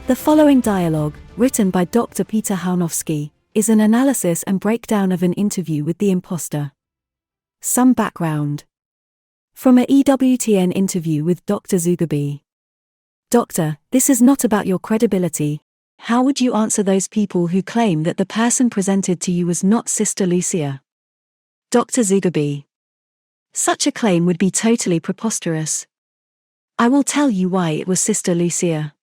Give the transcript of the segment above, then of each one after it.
The following dialogue, written by Dr. Hanowski, is an analysis and breakdown of an interview with the imposter. Some background. From a EWTN interview with Dr. Zugibe. Doctor, this is not about your credibility. How would you answer those people who claim that the person presented to you was not Sister Lucia? Dr. Zugibe. Such a claim would be totally preposterous. I will tell you why it was Sister Lucia.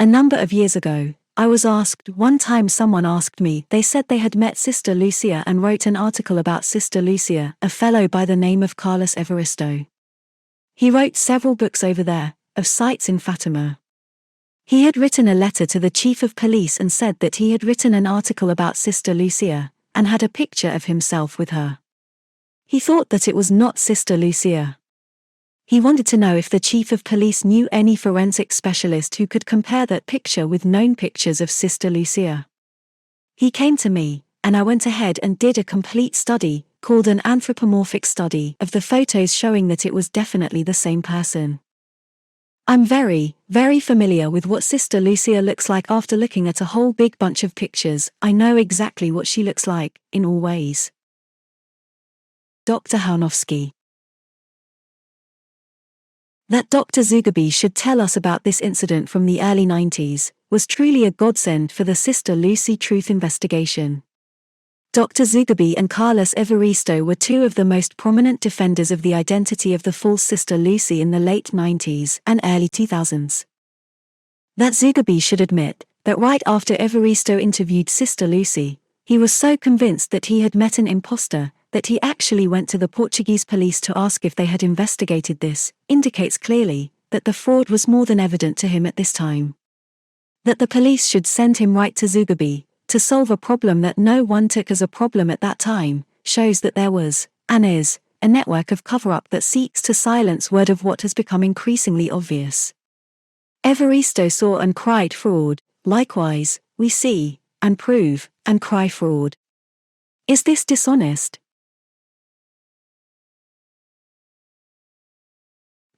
A number of years ago, I was asked, one time someone asked me, they said they had met Sister Lucia and wrote an article about Sister Lucia, a fellow by the name of Carlos Evaristo. He wrote several books over there, of sites in Fatima. He had written a letter to the chief of police and said that he had written an article about Sister Lucia, and had a picture of himself with her. He thought that it was not Sister Lucia. He wanted to know if the chief of police knew any forensic specialist who could compare that picture with known pictures of Sister Lucia. He came to me, and I went ahead and did a complete study, called an anthropomorphic study, of the photos showing that it was definitely the same person. I'm very, very familiar with what Sister Lucia looks like after looking at a whole big bunch of pictures. I know exactly what she looks like, in all ways. Dr. Hanowski. That Dr. Zugibe should tell us about this incident from the early 90s, was truly a godsend for the Sister Lucy truth investigation. Dr. Zugibe and Carlos Evaristo were two of the most prominent defenders of the identity of the false Sister Lucy in the late 90s and early 2000s. That Zugibe should admit that right after Evaristo interviewed Sister Lucy, he was so convinced that he had met an imposter, that he actually went to the Portuguese police to ask if they had investigated this, indicates clearly that the fraud was more than evident to him at this time. That the police should send him right to Zugibe, to solve a problem that no one took as a problem at that time, shows that there was, and is, a network of cover-up that seeks to silence word of what has become increasingly obvious. Evaristo saw and cried fraud, likewise, we see, and prove, and cry fraud. Is this dishonest?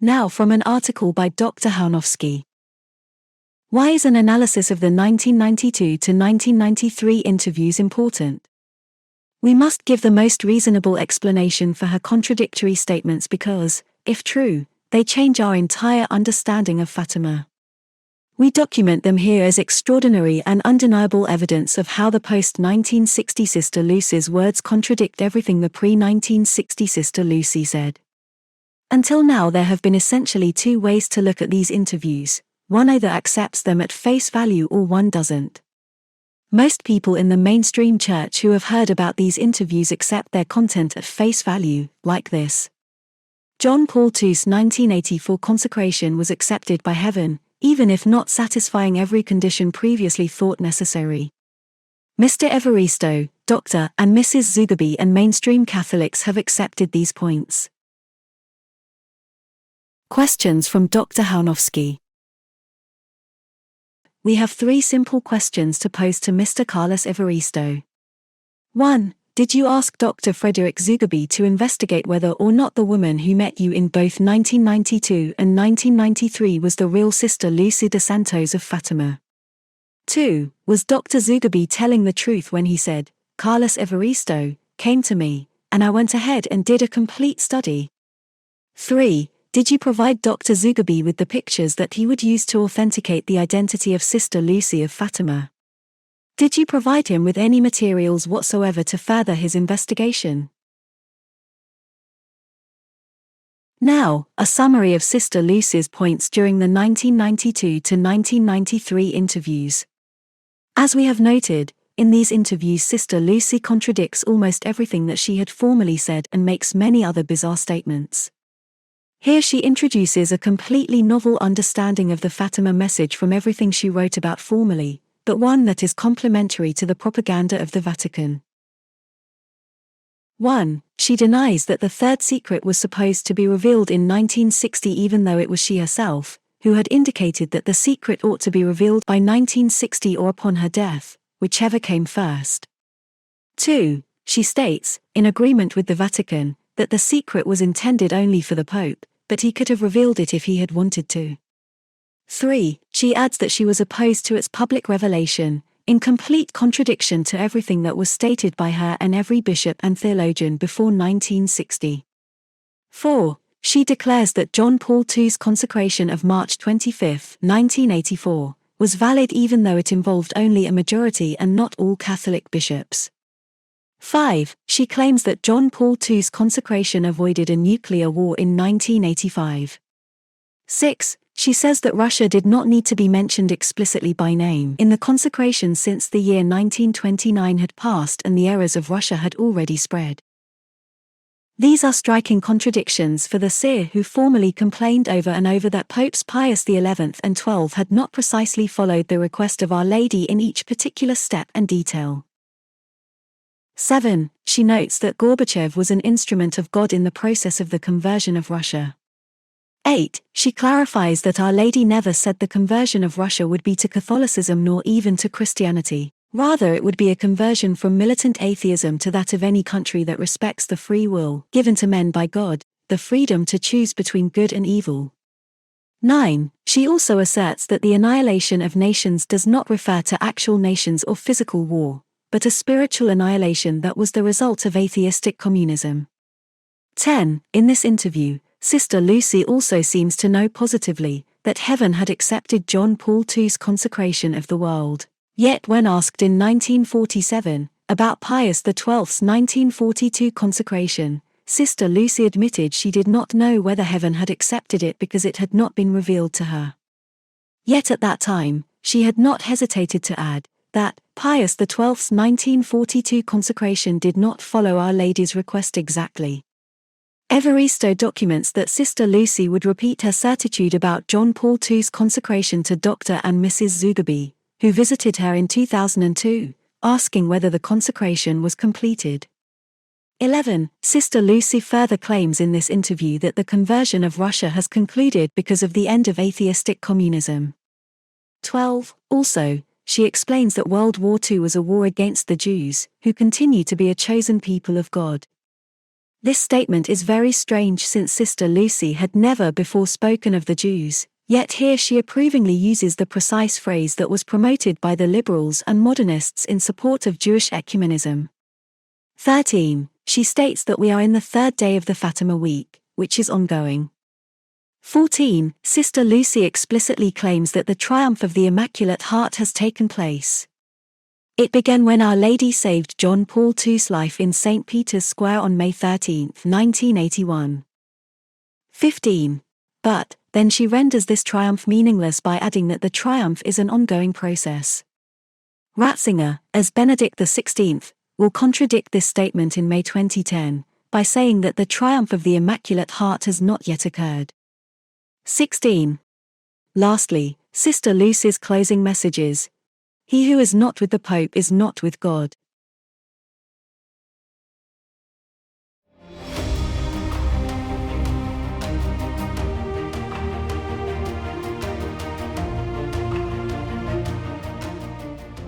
Now from an article by Dr. Hanowski. Why is an analysis of the 1992 to 1993 interviews important? We must give the most reasonable explanation for her contradictory statements because, if true, they change our entire understanding of Fatima. We document them here as extraordinary and undeniable evidence of how the post-1960 Sister Lucy's words contradict everything the pre-1960 Sister Lucy said. Until now there have been essentially two ways to look at these interviews. One either accepts them at face value or one doesn't. Most people in the mainstream church who have heard about these interviews accept their content at face value, like this. John Paul II's 1984 consecration was accepted by heaven, even if not satisfying every condition previously thought necessary. Mr. Evaristo, Dr. and Mrs. Zugibe and mainstream Catholics have accepted these points. Questions from Dr. Hanowski. We have three simple questions to pose to Mr. Carlos Evaristo. 1. Did you ask Dr. Frederick Zugibe to investigate whether or not the woman who met you in both 1992 and 1993 was the real Sister Lucy dos Santos of Fatima? 2. Was Dr. Zugibe telling the truth when he said, Carlos Evaristo came to me, and I went ahead and did a complete study? 3. Did you provide Dr. Zugibe with the pictures that he would use to authenticate the identity of Sister Lucy of Fatima? Did you provide him with any materials whatsoever to further his investigation? Now, a summary of Sister Lucy's points during the 1992 to 1993 interviews. As we have noted, in these interviews Sister Lucy contradicts almost everything that she had formerly said and makes many other bizarre statements. Here she introduces a completely novel understanding of the Fatima message from everything she wrote about formerly, but one that is complementary to the propaganda of the Vatican. 1. She denies that the third secret was supposed to be revealed in 1960 even though it was she herself, who had indicated that the secret ought to be revealed by 1960 or upon her death, whichever came first. 2. She states, in agreement with the Vatican, that the secret was intended only for the Pope, but he could have revealed it if he had wanted to. 3. She adds that she was opposed to its public revelation, in complete contradiction to everything that was stated by her and every bishop and theologian before 1960. 4. She declares that John Paul II's consecration of March 25, 1984, was valid even though it involved only a majority and not all Catholic bishops. 5. She claims that John Paul II's consecration avoided a nuclear war in 1985. 6. She says that Russia did not need to be mentioned explicitly by name in the consecration since the year 1929 had passed and the errors of Russia had already spread. These are striking contradictions for the seer who formerly complained over and over that Popes Pius XI and XII had not precisely followed the request of Our Lady in each particular step and detail. 7. She notes that Gorbachev was an instrument of God in the process of the conversion of Russia. 8. She clarifies that Our Lady never said the conversion of Russia would be to Catholicism nor even to Christianity. Rather, it would be a conversion from militant atheism to that of any country that respects the free will given to men by God, the freedom to choose between good and evil. 9. She also asserts that the annihilation of nations does not refer to actual nations or physical war, but a spiritual annihilation that was the result of atheistic communism. 10. In this interview, Sister Lucy also seems to know positively that heaven had accepted John Paul II's consecration of the world. Yet when asked in 1947 about Pius XII's 1942 consecration, Sister Lucy admitted she did not know whether heaven had accepted it because it had not been revealed to her. Yet at that time, she had not hesitated to add that Pius XII's 1942 consecration did not follow Our Lady's request exactly. Evaristo documents that Sister Lucy would repeat her certitude about John Paul II's consecration to Dr. and Mrs. Zugibe, who visited her in 2002, asking whether the consecration was completed. 11. Sister Lucy further claims in this interview that the conversion of Russia has concluded because of the end of atheistic communism. 12. Also, she explains that World War II was a war against the Jews, who continue to be a chosen people of God. This statement is very strange since Sister Lucy had never before spoken of the Jews, yet here she approvingly uses the precise phrase that was promoted by the liberals and modernists in support of Jewish ecumenism. 13. She states that we are in the third day of the Fatima week, which is ongoing. 14. Sister Lucy explicitly claims that the triumph of the Immaculate Heart has taken place. It began when Our Lady saved John Paul II's life in St. Peter's Square on May 13, 1981. 15. But, then she renders this triumph meaningless by adding that the triumph is an ongoing process. Ratzinger, as Benedict XVI, will contradict this statement in May 2010, by saying that the triumph of the Immaculate Heart has not yet occurred. 16. Lastly, Sister Lucy's closing message is, "He who is not with the Pope is not with God."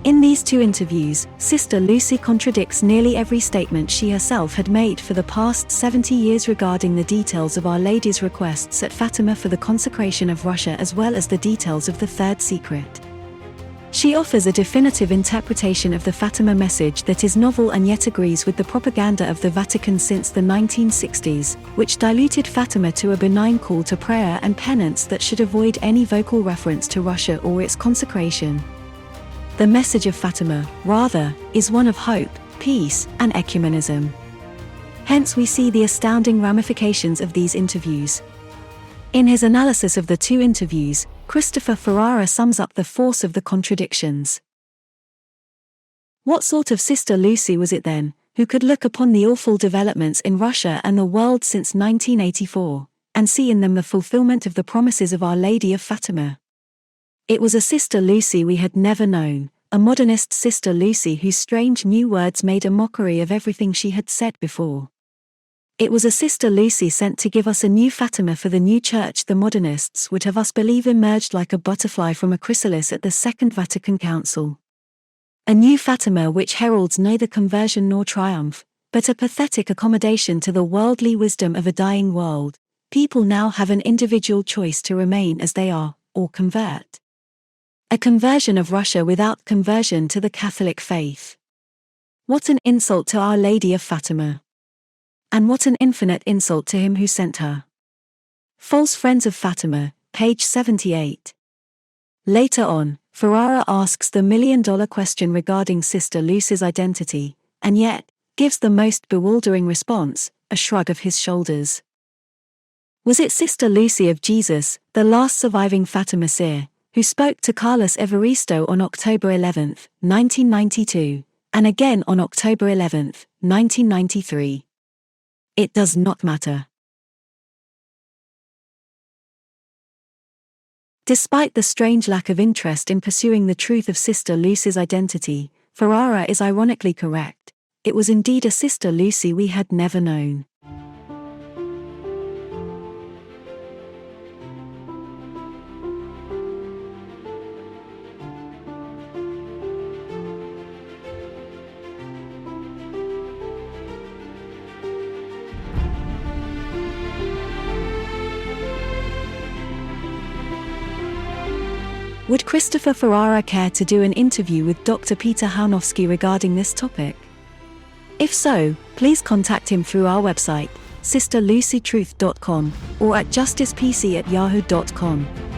In these two interviews, Sister Lucy contradicts nearly every statement she herself had made for the past 70 years regarding the details of Our Lady's requests at Fatima for the consecration of Russia as well as the details of the third secret. She offers a definitive interpretation of the Fatima message that is novel and yet agrees with the propaganda of the Vatican since the 1960s, which diluted Fatima to a benign call to prayer and penance that should avoid any vocal reference to Russia or its consecration. The message of Fatima, rather, is one of hope, peace, and ecumenism. Hence we see the astounding ramifications of these interviews. In his analysis of the two interviews, Christopher Ferrara sums up the force of the contradictions. What sort of Sister Lucy was it then, who could look upon the awful developments in Russia and the world since 1984, and see in them the fulfillment of the promises of Our Lady of Fatima? It was a Sister Lucy we had never known, a modernist Sister Lucy whose strange new words made a mockery of everything she had said before. It was a Sister Lucy sent to give us a new Fatima for the new church the modernists would have us believe emerged like a butterfly from a chrysalis at the Second Vatican Council. A new Fatima which heralds neither conversion nor triumph, but a pathetic accommodation to the worldly wisdom of a dying world. People now have an individual choice to remain as they are, or convert. A conversion of Russia without conversion to the Catholic faith. What an insult to Our Lady of Fatima. And what an infinite insult to him who sent her. False Friends of Fatima, page 78. Later on, Ferrara asks the million-dollar question regarding Sister Lucy's identity, and yet, gives the most bewildering response, a shrug of his shoulders. Was it Sister Lucy of Jesus, the last surviving Fatima seer, who spoke to Carlos Evaristo on October 11, 1992, and again on October 11, 1993? It does not matter. Despite the strange lack of interest in pursuing the truth of Sister Lucy's identity, Ferrara is ironically correct. It was indeed a Sister Lucy we had never known. Would Christopher Ferrara care to do an interview with Dr. Peter Hanowski regarding this topic? If so, please contact him through our website, sisterlucytruth.com, or at justicepc@yahoo.com.